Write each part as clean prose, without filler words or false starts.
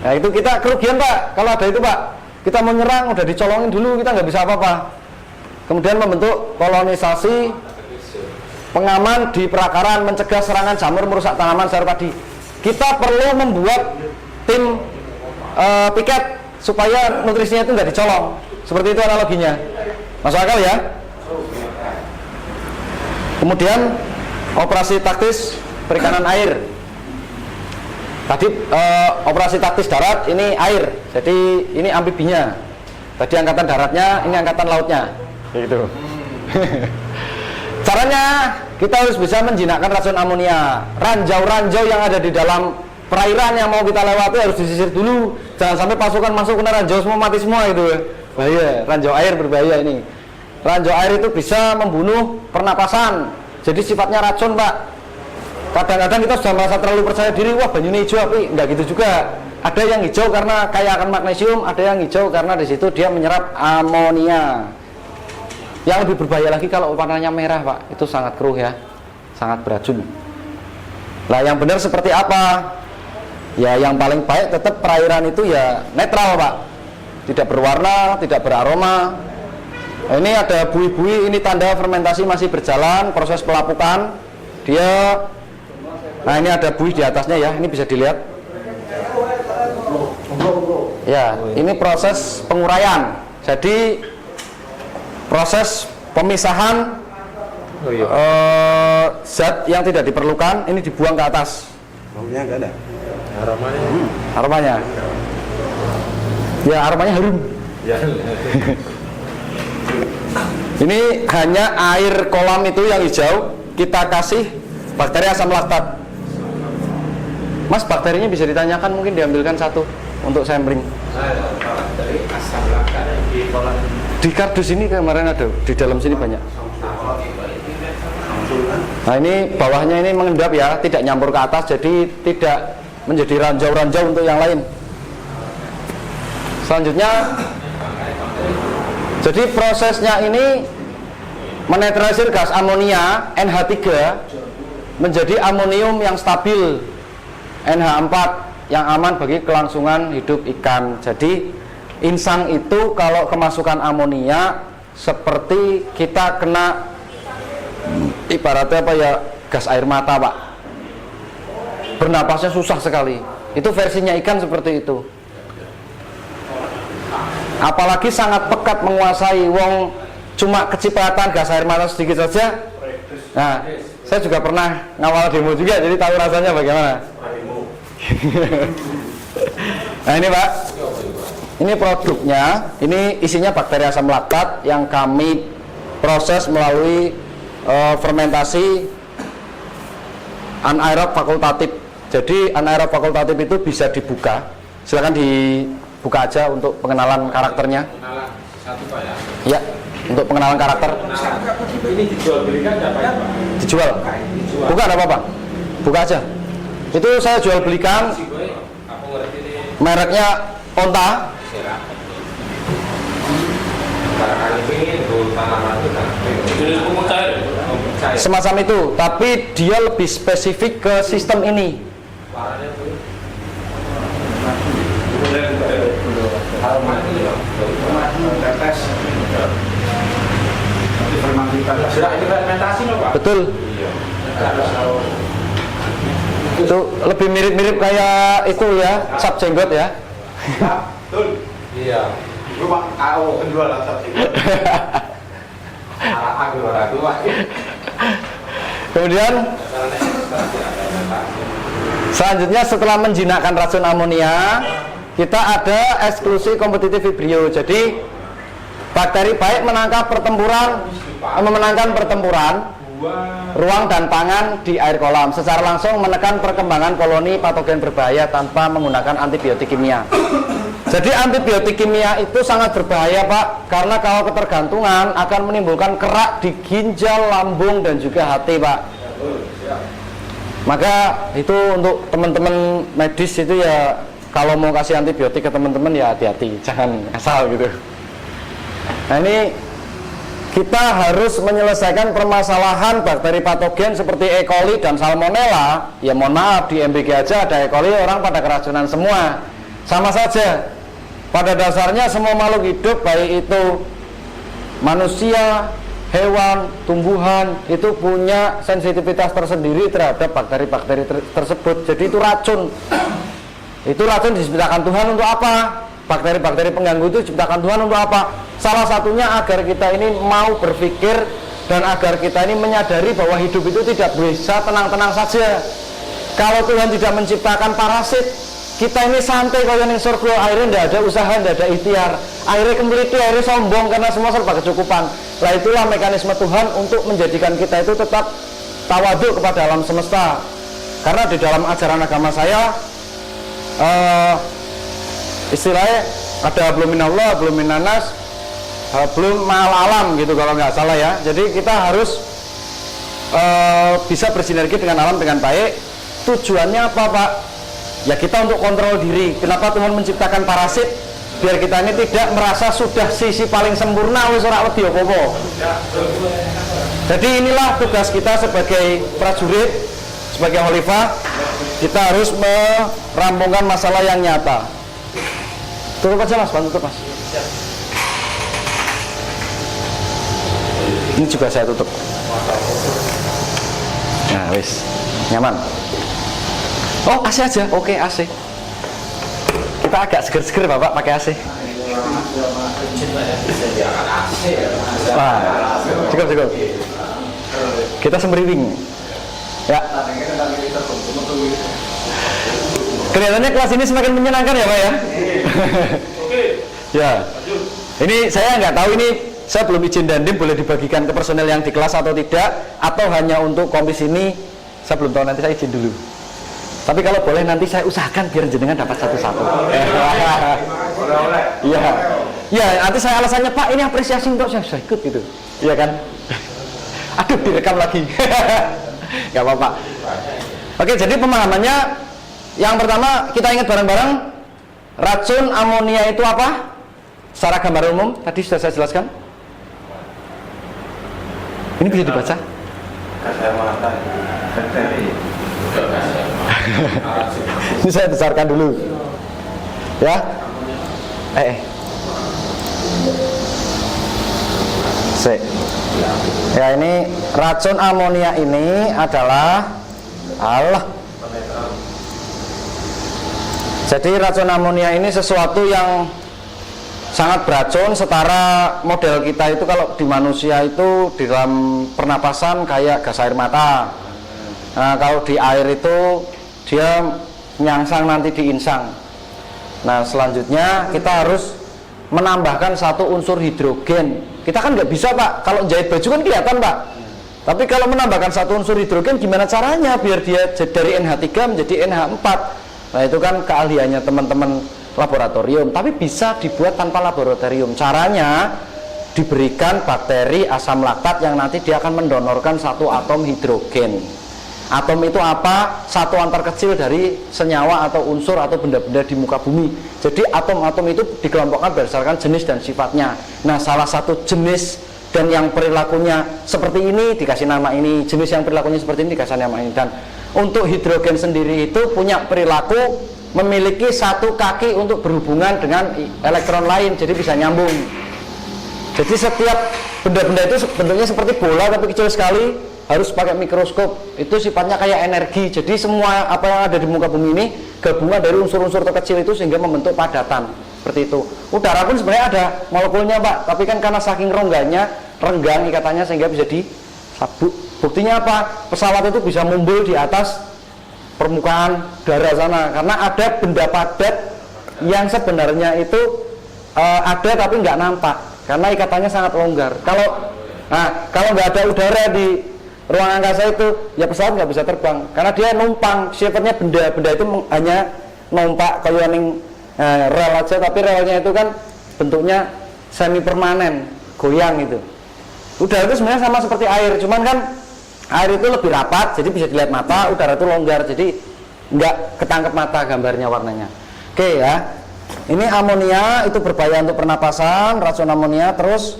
Nah itu kita kerugian Pak, kalau ada itu Pak. Kita mau nyerang, udah dicolongin dulu, kita nggak bisa apa-apa. Kemudian membentuk kolonisasi pengaman di perakaran, mencegah serangan jamur merusak tanaman sayur padi. Kita perlu membuat tim piket supaya nutrisinya itu nggak dicolong. Seperti itu analoginya. Masuk akal ya? Kemudian operasi taktis perikanan air. Tadi operasi taktis darat, ini air. Jadi ini amfibinya. Tadi angkatan daratnya, ini angkatan lautnya. Gitu. Caranya kita harus bisa menjinakkan racun amonia. Ranjau-ranjau yang ada di dalam perairan yang mau kita lewati harus disisir dulu. Jangan sampai pasukan masuk kena ranjau semua mati semua itu. Bahaya, ranjau air berbahaya ini. Ranjau air itu bisa membunuh pernapasan. Jadi sifatnya racun, Pak. Kadang-kadang kita sudah merasa terlalu percaya diri, wah banyunya hijau, tapi enggak gitu juga. Ada yang hijau karena kaya akan magnesium, ada yang hijau karena di situ dia menyerap amonia. Yang lebih berbahaya lagi kalau warnanya merah, Pak, itu sangat keruh ya, sangat beracun. Nah, yang benar seperti apa? Ya, yang paling baik tetap perairan itu ya netral, Pak, tidak berwarna, tidak beraroma. Nah, ini ada buih-buih, ini tanda fermentasi masih berjalan, proses pelapukan. Dia, nah ini ada buih di atasnya ya, ini bisa dilihat. Ya, ini proses penguraian. Jadi proses pemisahan zat yang tidak diperlukan ini dibuang ke atas. Baunya enggak ada. Aromanya. Aromanya. Ya, aromanya harum. Ya. Ini hanya air kolam itu yang hijau, kita kasih bakteri asam laktat. Mas, bakterinya bisa ditanyakan, mungkin diambilkan satu untuk sampling. Dari asam laktat di kolam. Di kardus ini kemarin ada, di dalam sini banyak. Nah ini bawahnya ini mengendap ya, tidak nyampur ke atas, jadi tidak menjadi ranjau-ranjau untuk yang lain. Selanjutnya, jadi prosesnya ini menetralisir gas amonia NH3 menjadi amonium yang stabil NH4 yang aman bagi kelangsungan hidup ikan. Jadi insang itu kalau kemasukan amonia seperti kita kena ibaratnya apa ya, gas air mata, Pak. Bernapasnya susah sekali. Itu versinya ikan seperti itu. Apalagi sangat pekat menguasai, wong cuma kecipratan gas air mata sedikit saja. Nah, saya juga pernah ngawal demo juga, jadi tahu rasanya bagaimana. Nah ini, Pak, ini produknya, ini isinya bakteri asam laktat yang kami proses melalui fermentasi anaerob fakultatif. Jadi anaerob fakultatif itu bisa dibuka. Silakan dibuka aja untuk pengenalan karakternya. Pengenalan satu, Pak ya. Ya, untuk pengenalan karakter. Ini dijual belikan apa ya, Pak? Dijual. Buka ada apa-apa. Buka aja. Itu saya jual belikan. Mereknya Onta. Semacam itu, tapi dia lebih spesifik ke sistem ini. Betul. Itu lebih mirip-mirip kayak itu ya, sap jenggot ya. Betul. Iya. Lu Pak AO penjual sap jenggot. Kemudian selanjutnya setelah menjinakkan racun amonia, kita ada eksklusi kompetitif vibrio. Jadi bakteri baik memenangkan pertempuran ruang dan pangan di air kolam, secara langsung menekan perkembangan koloni patogen berbahaya tanpa menggunakan antibiotik kimia. Jadi antibiotik kimia itu sangat berbahaya, Pak, karena kalau ketergantungan akan menimbulkan kerak di ginjal, lambung, dan juga hati, Pak. Maka itu untuk teman-teman medis itu ya, kalau mau kasih antibiotik ke teman-teman ya hati-hati, jangan asal gitu. Nah ini kita harus menyelesaikan permasalahan bakteri patogen seperti E. coli dan Salmonella. Ya mohon maaf, di MBG aja ada E. coli, orang pada keracunan semua. Sama saja. Pada dasarnya semua makhluk hidup, baik itu manusia, hewan, tumbuhan, itu punya sensitivitas tersendiri terhadap bakteri-bakteri tersebut. Jadi itu racun. Itu racun diciptakan Tuhan untuk apa? Bakteri-bakteri pengganggu itu diciptakan Tuhan untuk apa? Salah satunya agar kita ini mau berpikir dan agar kita ini menyadari bahwa hidup itu tidak bisa tenang-tenang saja. Kalau Tuhan tidak menciptakan parasit, kita ini santai kalau yang surga, akhirnya tidak ada usaha, tidak ada ikhtiar, akhirnya kemiliki, akhirnya sombong karena semua serba kecukupan. Nah itulah mekanisme Tuhan untuk menjadikan kita itu tetap tawaduk kepada alam semesta. Karena di dalam ajaran agama saya istilahnya ada belum minallah, belum minanas, belum ma'al alam gitu kalau nggak salah ya. Jadi kita harus bisa bersinergi dengan alam dengan baik. Tujuannya apa Pak? Ya kita untuk kontrol diri. Kenapa Tuhan menciptakan parasit? Biar kita ini tidak merasa sudah sisi paling sempurna wis ora wedi apa-apa. Jadi inilah tugas kita sebagai prajurit, sebagai khalifah. Kita harus merampungkan masalah yang nyata. Tutup aja Mas, bantu tutup Mas. Ini juga saya tutup. Nah, wis nyaman. Oh, AC aja. Oke, AC. Kita agak seger-seger Bapak pakai AC. Wah, cukup. Kita sembriwing. Ya. Kelihatannya kelas ini semakin menyenangkan ya Pak ya. Ya. Ini saya nggak tahu ini, saya belum izin dandim boleh dibagikan ke personel yang di kelas atau tidak, atau hanya untuk kompis ini, saya belum tahu, nanti saya izin dulu. Tapi kalau boleh nanti saya usahakan biar jenengan dapat satu-satu. Iya. Ya, nanti saya alasannya Pak ini apresiasi untuk saya ikut gitu. Iya kan? Aduh, direkam lagi. Gak apa-apa. Oke, jadi pemahamannya yang pertama kita ingat bareng-bareng, racun amonia itu apa? Secara gambar umum tadi sudah saya jelaskan. Ini bisa dibaca? Kacamata, bakteri. Ini saya besarkan dulu ya. Ya, ini racun amonia ini adalah jadi racun amonia ini sesuatu yang sangat beracun. Setara model kita itu kalau di manusia itu di dalam pernapasan kayak gas air mata. Nah, kalau di air itu dia nyangsang nanti diinsang. Nah, selanjutnya kita harus menambahkan satu unsur hidrogen. Kita kan nggak bisa Pak, kalau jahit baju kan kelihatan Pak. Tapi kalau menambahkan satu unsur hidrogen gimana caranya biar dia dari NH3 menjadi NH4? Nah, itu kan keahliannya teman-teman laboratorium. Tapi bisa dibuat tanpa laboratorium. Caranya diberikan bakteri asam laktat yang nanti dia akan mendonorkan satu atom hidrogen. Atom itu apa? Satuan terkecil dari senyawa atau unsur atau benda-benda di muka bumi. Jadi atom-atom itu dikelompokkan berdasarkan jenis dan sifatnya. Nah, salah satu jenis dan yang perilakunya seperti ini dikasih nama ini, jenis yang perilakunya seperti ini dikasih nama ini. Dan untuk hidrogen sendiri itu punya perilaku memiliki satu kaki untuk berhubungan dengan elektron lain, jadi bisa nyambung. Jadi setiap benda-benda itu bentuknya seperti bola tapi kecil sekali, harus pakai mikroskop. Itu sifatnya kayak energi. Jadi semua apa yang ada di muka bumi ini gabungan dari unsur-unsur terkecil itu sehingga membentuk padatan. Seperti itu. Udara pun sebenarnya ada molekulnya Pak, tapi kan karena saking renggang ikatannya sehingga bisa disabut. Buktinya apa? Pesawat itu bisa mumbul di atas permukaan udara sana karena ada benda padat yang sebenarnya itu ada tapi nggak nampak karena ikatannya sangat longgar. Kalau nggak ada udara di ruang angkasa itu, ya pesawat nggak bisa terbang karena dia numpang. Sifatnya benda itu hanya numpak kayak rel aja, tapi relnya itu kan bentuknya semi permanen, goyang gitu. Udara itu sebenarnya sama seperti air, cuman kan air itu lebih rapat, jadi bisa dilihat mata. Udara itu longgar, jadi nggak ketangkep mata gambarnya, warnanya. Oke ya, ini amonia itu berbahaya untuk pernapasan, racun amonia. Terus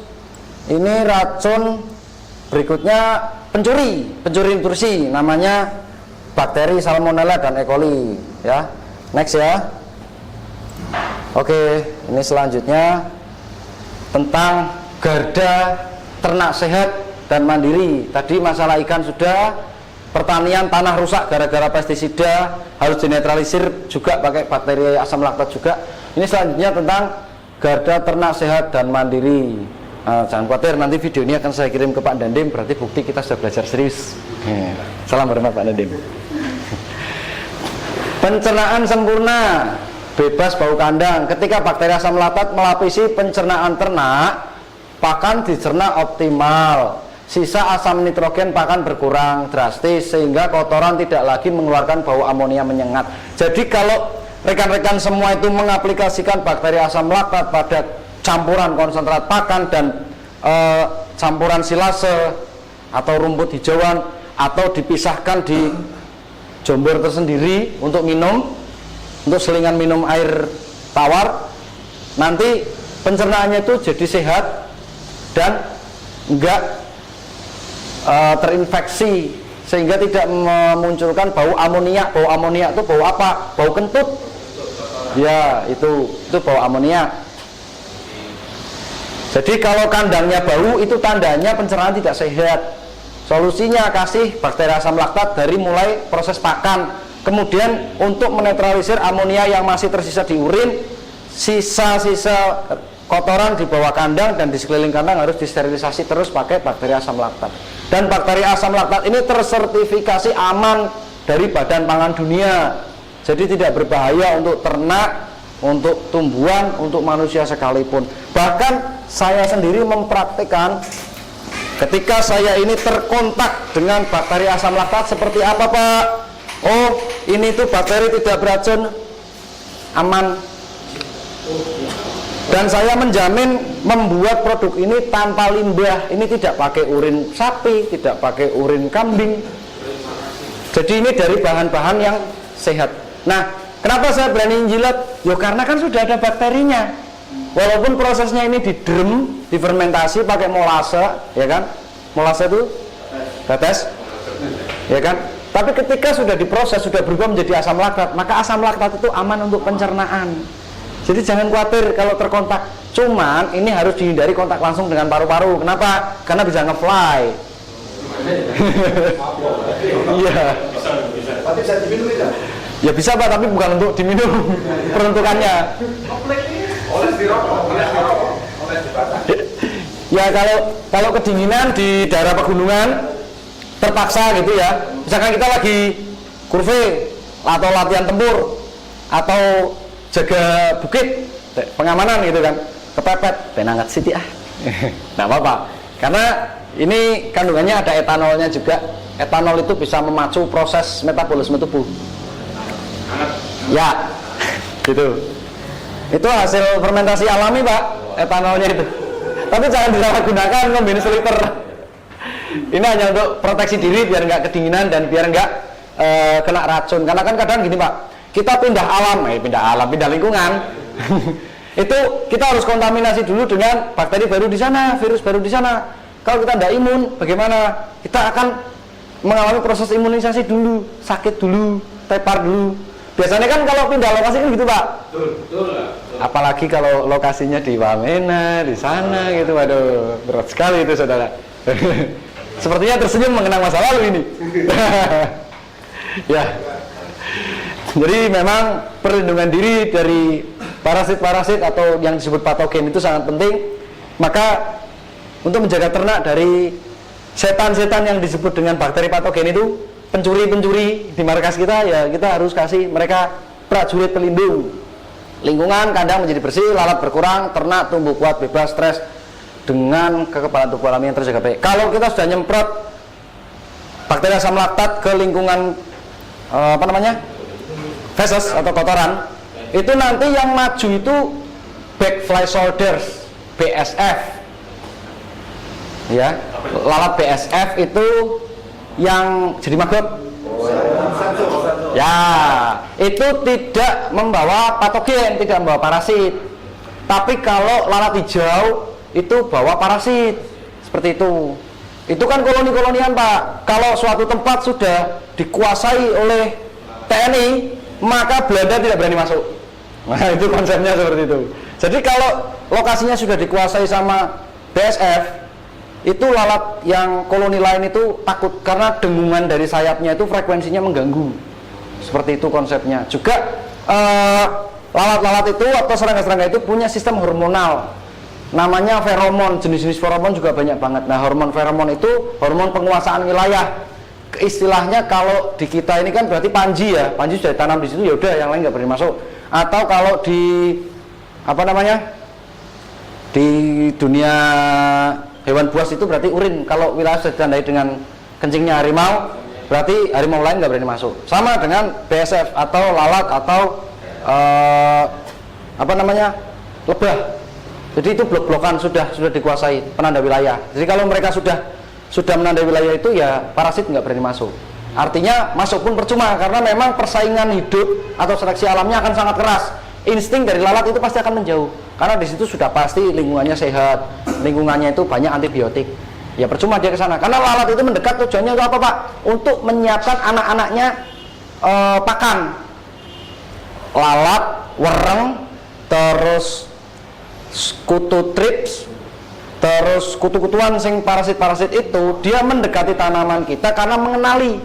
ini racun berikutnya pencuri nutrisi, namanya bakteri Salmonella dan E. coli ya. Next ya. Oke, ini selanjutnya tentang garda ternak sehat dan mandiri. Tadi masalah ikan sudah, pertanian tanah rusak gara-gara pestisida harus dinetralisir juga pakai bakteri asam laktat juga. Ini selanjutnya tentang garda ternak sehat dan mandiri. Jangan khawatir, nanti video ini akan saya kirim ke Pak Dandim, berarti bukti kita sudah belajar serius. Salam hormat Pak Dandim. Pencernaan sempurna, bebas bau kandang. Ketika bakteri asam laktat melapisi pencernaan ternak, pakan dicerna optimal. Sisa asam nitrogen pakan berkurang drastis sehingga kotoran tidak lagi mengeluarkan bau amonia menyengat. Jadi kalau rekan-rekan semua itu mengaplikasikan bakteri asam laktat pada campuran konsentrat pakan dan campuran silase atau rumput hijauan, atau dipisahkan di jombor tersendiri untuk minum, untuk selingan minum air tawar, nanti pencernaannya itu jadi sehat dan enggak terinfeksi sehingga tidak memunculkan bau amonia. Bau amonia itu bau apa? Bau kentut. Ya, itu bau amonia. Jadi kalau kandangnya bau, itu tandanya pencernaan tidak sehat. Solusinya kasih bakteri asam laktat dari mulai proses pakan. Kemudian untuk menetralisir amonia yang masih tersisa di urin, sisa-sisa kotoran di bawah kandang dan di sekeliling kandang harus disterilisasi terus pakai bakteri asam laktat. Dan bakteri asam laktat ini tersertifikasi aman dari Badan Pangan Dunia. Jadi tidak berbahaya untuk ternak, untuk tumbuhan, untuk manusia sekalipun. Bahkan saya sendiri mempraktikkan ketika saya ini terkontak dengan bakteri asam laktat. Seperti apa Pak? Oh, ini tuh bakteri tidak beracun, aman. Dan saya menjamin membuat produk ini tanpa limbah. Ini tidak pakai urin sapi, tidak pakai urin kambing. Jadi ini dari bahan-bahan yang sehat. Nah, kenapa saya berani jilat? Ya karena kan sudah ada bakterinya. Walaupun prosesnya ini di drum, difermentasi pakai molase, ya kan? Molase itu tetes, ya kan? Tapi ketika sudah diproses, sudah berubah menjadi asam laktat, maka asam laktat itu aman untuk pencernaan. Jadi jangan khawatir kalau terkontak. Cuman ini harus dihindari kontak langsung dengan paru-paru. Kenapa? Karena bisa nge-fly. Iya. Tapi bisa diminum tidak? Ya bisa Pak, tapi bukan untuk diminum. Peruntukannya. Oleh dirokok, oleh dibakar. Ya kalau kedinginan di daerah pegunungan terpaksa gitu ya. Misalkan kita lagi kurve atau latihan tempur atau jaga bukit, pengamanan gitu kan, kepepet, penangkat siti nggak apa-apa, karena ini kandungannya ada etanolnya juga. Etanol itu bisa memacu proses metabolisme tubuh. Ya, gitu. Itu hasil fermentasi alami Pak, etanolnya itu. Tapi jangan disalahgunakan ngombe seliter. Ini hanya untuk proteksi diri biar nggak kedinginan dan biar nggak kena racun. Karena kan kadang gini Pak, kita pindah lingkungan. Itu kita harus kontaminasi dulu dengan bakteri baru di sana, virus baru di sana. Kalau kita tidak imun, bagaimana? Kita akan mengalami proses imunisasi dulu, sakit dulu, tepar dulu. Biasanya kan kalau pindah lokasi kan gitu Pak. Betul. Apalagi kalau lokasinya di Wamena, di sana gitu, waduh, berat sekali itu saudara. Sepertinya tersenyum mengenang masa lalu ini. Ya. Jadi memang perlindungan diri dari parasit-parasit atau yang disebut patogen itu sangat penting. Maka untuk menjaga ternak dari setan-setan yang disebut dengan bakteri patogen itu, pencuri-pencuri di markas kita, ya kita harus kasih mereka prajurit pelindung. Lingkungan kandang menjadi bersih, lalat berkurang, ternak tumbuh kuat, bebas stres dengan kekebalan tubuh alami yang terjaga baik. Kalau kita sudah nyemprot bakteri asam laktat ke lingkungan feses atau kotoran, itu nanti yang maju itu backfly soldiers, BSF. Ya, lalat BSF itu yang jadi maggot. Ya, itu tidak membawa patogen, tidak membawa parasit. Tapi kalau lalat hijau itu bawa parasit. Seperti itu. Itu kan koloni-kolonian Pak. Kalau suatu tempat sudah dikuasai oleh TNI, maka Belanda tidak berani masuk. Nah itu konsepnya seperti itu. Jadi kalau lokasinya sudah dikuasai sama BSF, itu lalat yang koloni lain itu takut karena dengungan dari sayapnya itu frekuensinya mengganggu. Seperti itu konsepnya. Juga lalat-lalat itu atau serangga-serangga itu punya sistem hormonal. Namanya feromon, jenis-jenis feromon juga banyak banget. Nah hormon feromon itu hormon penguasaan wilayah. Istilahnya kalau di kita ini kan berarti panji ya, panji sudah ditanam di situ ya udah yang lain nggak berani masuk. Atau kalau di apa namanya di dunia hewan buas itu berarti urin. Kalau wilayah sudah ditandai dengan kencingnya harimau, berarti harimau lain nggak berani masuk. Sama dengan BSF atau lalat atau apa namanya lebah. Jadi itu blok-blokan sudah dikuasai penanda wilayah. Jadi kalau mereka sudah menandai wilayah itu ya parasit nggak berani masuk. Artinya masuk pun percuma karena memang persaingan hidup atau seleksi alamnya akan sangat keras. Insting dari lalat itu pasti akan menjauh karena di situ sudah pasti lingkungannya sehat, lingkungannya itu banyak antibiotik. Ya percuma dia ke sana karena lalat itu mendekat tujuannya itu apa Pak? Untuk menyiapkan anak-anaknya pakan. Lalat, wereng, terus kutu trips, terus kutu-kutuan sing parasit-parasit itu dia mendekati tanaman kita karena mengenali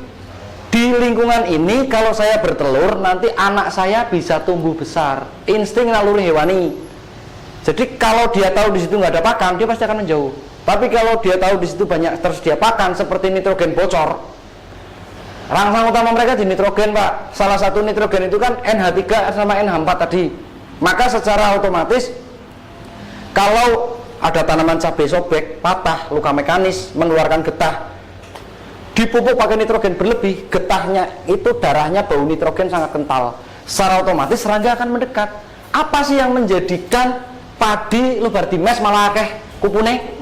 di lingkungan ini kalau saya bertelur nanti anak saya bisa tumbuh besar. Insting naluri hewani. Jadi kalau dia tahu di situ nggak ada pakan dia pasti akan menjauh. Tapi kalau dia tahu di situ banyak tersedia pakan seperti nitrogen bocor, rangsang utama mereka di nitrogen Pak. Salah satu nitrogen itu kan NH3 sama NH4 tadi. Maka secara otomatis kalau ada tanaman cabai sobek, patah, luka mekanis, mengeluarkan getah, dipupuk pakai nitrogen berlebih, getahnya itu darahnya bau nitrogen sangat kental. Secara otomatis serangga akan mendekat. Apa sih yang menjadikan padi lubar dimes malah akeh kupune?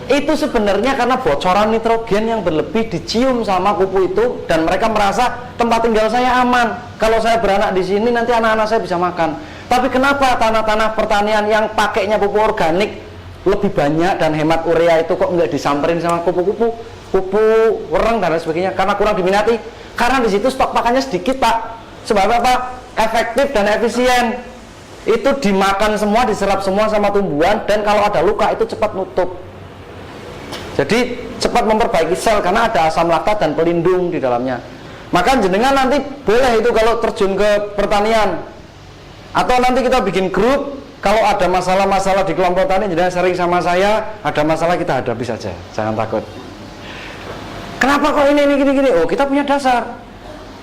Itu sebenarnya karena bocoran nitrogen yang berlebih dicium sama kupu itu dan mereka merasa tempat tinggal saya aman. Kalau saya beranak di sini nanti anak-anak saya bisa makan. Tapi kenapa tanah-tanah pertanian yang pakainya pupuk organik lebih banyak dan hemat urea itu kok nggak disamperin sama kupu-kupu, kupu wereng dan lain sebagainya? Karena kurang diminati. Karena di situ stok pakannya sedikit Pak. Sebab apa? Efektif dan efisien. Itu dimakan semua, diserap semua sama tumbuhan dan kalau ada luka itu cepat nutup. Jadi cepat memperbaiki sel karena ada asam laktat dan pelindung di dalamnya. Maka jenengan nanti boleh itu kalau terjun ke pertanian atau nanti kita bikin grup. Kalau ada masalah-masalah di kelompok tani, jenengan sering sama saya, ada masalah kita hadapi saja, jangan takut. Kenapa kok ini gini? Oh kita punya dasar.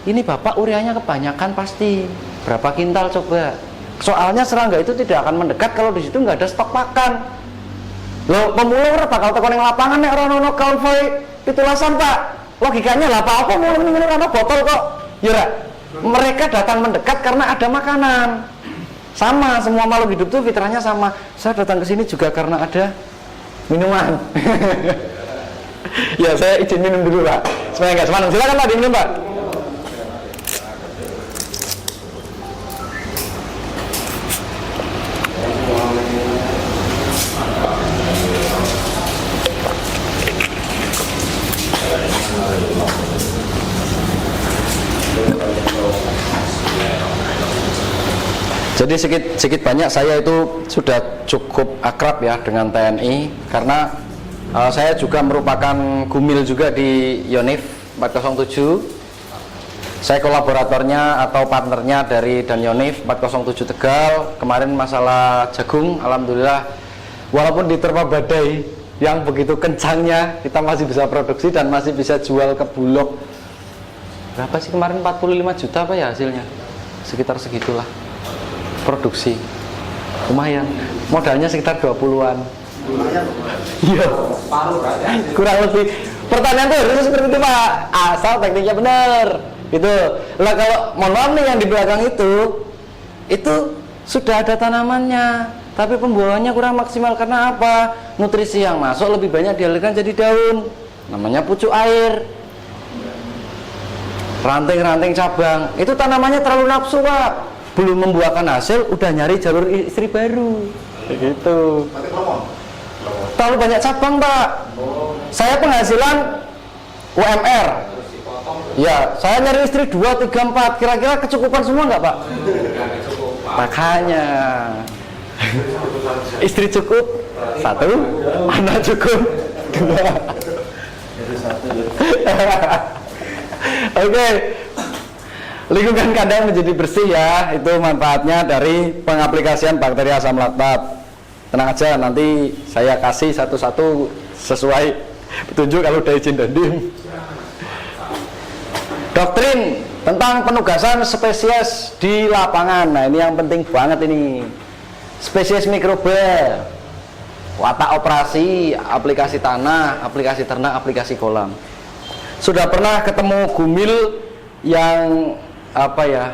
Ini bapak ureanya kebanyakan pasti. Berapa kintal coba? Soalnya serangga itu tidak akan mendekat kalau di situ nggak ada stok pakan. Loh, pemulung bakal tekan yang lapangan nek ora ono konvoy pitulasan Pak. Logikanya lah Pak, apa mulung ini ana botol kok? Ya mereka datang mendekat karena ada makanan. Sama, semua makhluk hidup itu fitrahnya sama. Saya datang ke sini juga karena ada minuman. Ya, saya izin minum dulu Pak, supaya nggak semangat. Silakan Pak, diminum Pak. Jadi sedikit banyak saya itu sudah cukup akrab ya dengan TNI karena saya juga merupakan gumil juga di Yonif 407. Saya kolaboratornya atau partnernya dari dan Yonif 407 Tegal. Kemarin masalah jagung, alhamdulillah walaupun diterpa badai yang begitu kencangnya kita masih bisa produksi dan masih bisa jual ke Bulog. Berapa sih kemarin 45 juta apa ya hasilnya? Sekitar segitulah. Produksi lumayan, modalnya sekitar 20-an. Iya, kurang lebih. Pertanian tuh harusnya seperti itu Pak, asal tekniknya benar gitu. Lah kalau mohon maaf nih yang di belakang itu sudah ada tanamannya tapi pembuahannya kurang maksimal. Karena apa? Nutrisi yang masuk lebih banyak dialirkan jadi daun, namanya pucuk air, ranting-ranting cabang. Itu tanamannya terlalu nafsu Pak, belum membuahkan hasil udah nyari jalur istri baru gitu. Terlalu banyak cabang Pak. Saya penghasilan UMR ya, saya nyari istri 2, 3, 4. Kira-kira kecukupan semua nggak Pak? Makanya istri cukup 1, anak cukup 2. Oke. Lingkungan kandang menjadi bersih ya, itu manfaatnya dari pengaplikasian bakteri asam laktat. Tenang aja, nanti saya kasih satu-satu sesuai petunjuk kalau udah izin dan dim. Doktrin tentang penugasan spesies di lapangan. Nah, ini yang penting banget ini. Spesies mikroba, watak operasi, aplikasi tanah, aplikasi ternak, aplikasi kolam. Sudah pernah ketemu gumil yang apa ya,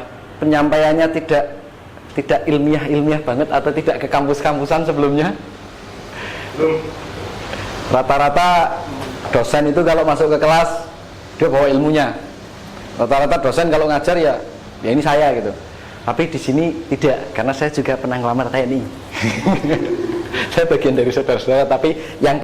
penyampaiannya tidak ilmiah banget atau tidak ke kampus-kampusan sebelumnya? Belum. Rata-rata dosen itu kalau masuk ke kelas dia bawa ilmunya. Rata-rata dosen kalau ngajar ya ini saya gitu. Tapi di sini tidak, karena saya juga pernah ngelamar TNI. Saya bagian dari saudara-saudara, tapi yang